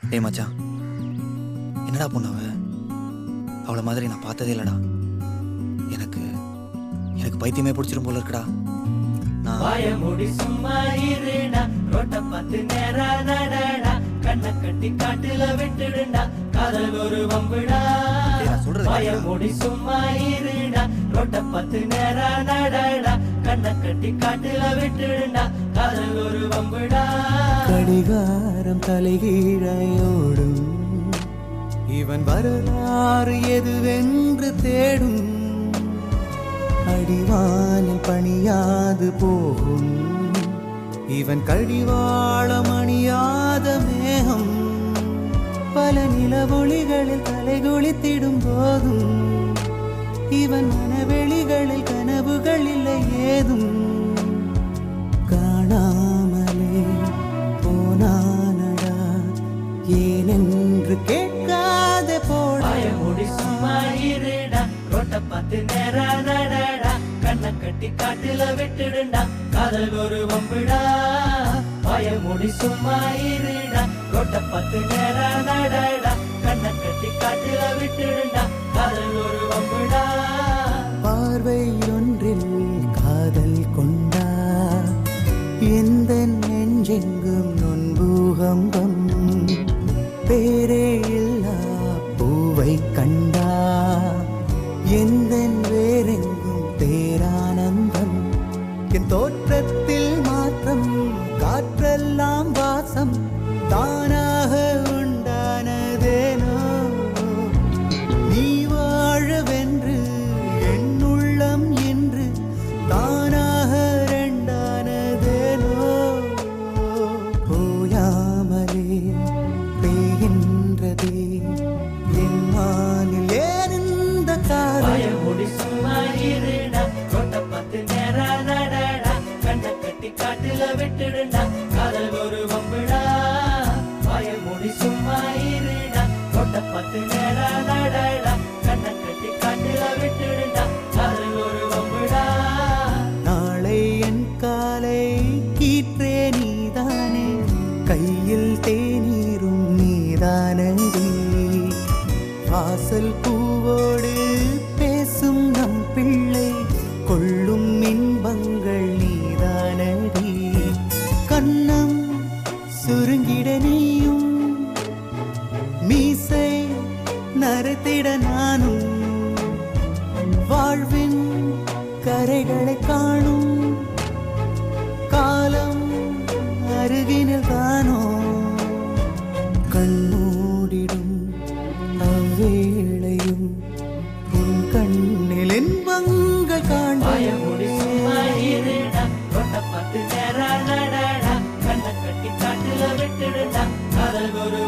டேய் மச்சான், என்னடா பொண்ணு அவளை மாதிரி நான் பார்த்ததே இல்லடா. எனக்கு எனக்கு பைத்தியமே பிடிச்சிரும் போல இருக்குடா. வாயமுடி சும்மா இருடா, ரோட்ட பார்த்து நேரா நடடா, கண்ணை கட்டி காட்டுல விட்டுடுண்டா, காதல் ஒரு வம்புடா. வாயமுடி சும்மா இருடா, ரோட்ட பார்த்து நேரா நடடா, கண்ணை கட்டி காட்டுல விட்டுடுண்டா, காதல் ஒரு வம்புடா. கடிகாரம் தலைகீழையோடும், இவன் வரலாறு எதுவென்று தேடும். அடிவானில் பணியாது போகும், இவன் கடிவாளம் அணியாத மேகம். பல நிலவொளிகளில் தலைகுளித்திடும் போதும், இவன் மனவெளிகளில் கனவுகள் இல்லை ஏதும். காணாமலே போனானடா, ஏனென்று கேட்காத போட. வாயமுடி சும்மா இருடா, ரோட்ட பார்த்து நேரா நடடா, கண்ணை கட்டி காட்டுல விட்டுடுண்டா, காதல் ஒரு வம்புடா. வாயமுடி சும்மா இருடா, ரோட்ட பார்த்து நேரா நடடா, கண்ணை கட்டி காட்டுல விட்டுடுண்டா, காதல் ஒரு வம்புடா. பார்வை ஒன்றில் காதல் கொண்டா, எந்த நெஞ்செங்கும் நொன்பூகம்பம். பேரே இல்லா பூவை கண்டா, எந்த வேறெங்கும் பேரானந்தம். என் தோற்றத்தில் மாற்றம், காற்றெல்லாம் வாசம், தானாக உண்டானதேனோ. நீ வாழவென்று என் உள்ளம் என்று தானாக ரெண்டானதேனோ. ஓயாமலே பெய்கின்றதே என் வானில் ஏன் இந்த காதல். வாயமுடி சும்மா இருடா, ரோட்ட பார்த்து நேரா நடடா, கண்ணை கட்டி காட்டுல விட்டுடுண்டா, காதல் ஒரு வம்புடா. வாயமுடி சும்மா இருடா, ரோட்ட பார்த்து நேரா நடடா, கண்ணை கட்டி காட்டுல விட்டுடுண்டா, காதல் ஒரு வம்புடா. நாளை என் காலை கீற்றே நீதானே, கையில் தேநீரும் நீதானடி. வாசல் பூவோடு பேசும் நம் பிள்ளை, கொள்ளும் இன்பங்கள் நீதானடி. கண்ணம் சுருங்கிட நீயும், மீசை நரைத்திட நானும். வாழ்வின் கரைகளை காணும் காலம் அருகினில் தானோ. கண்மூடிடும் அவ்வேளையும் உன் கண்ணில் இன்பங்கள் காண்ப. வாயமுடி சும்மா இருடா, ரோட்ட பார்த்து நேரா நடடா, கண்ணை கட்டி காட்டுல விட்டுடுண்டா, காதல் ஒரு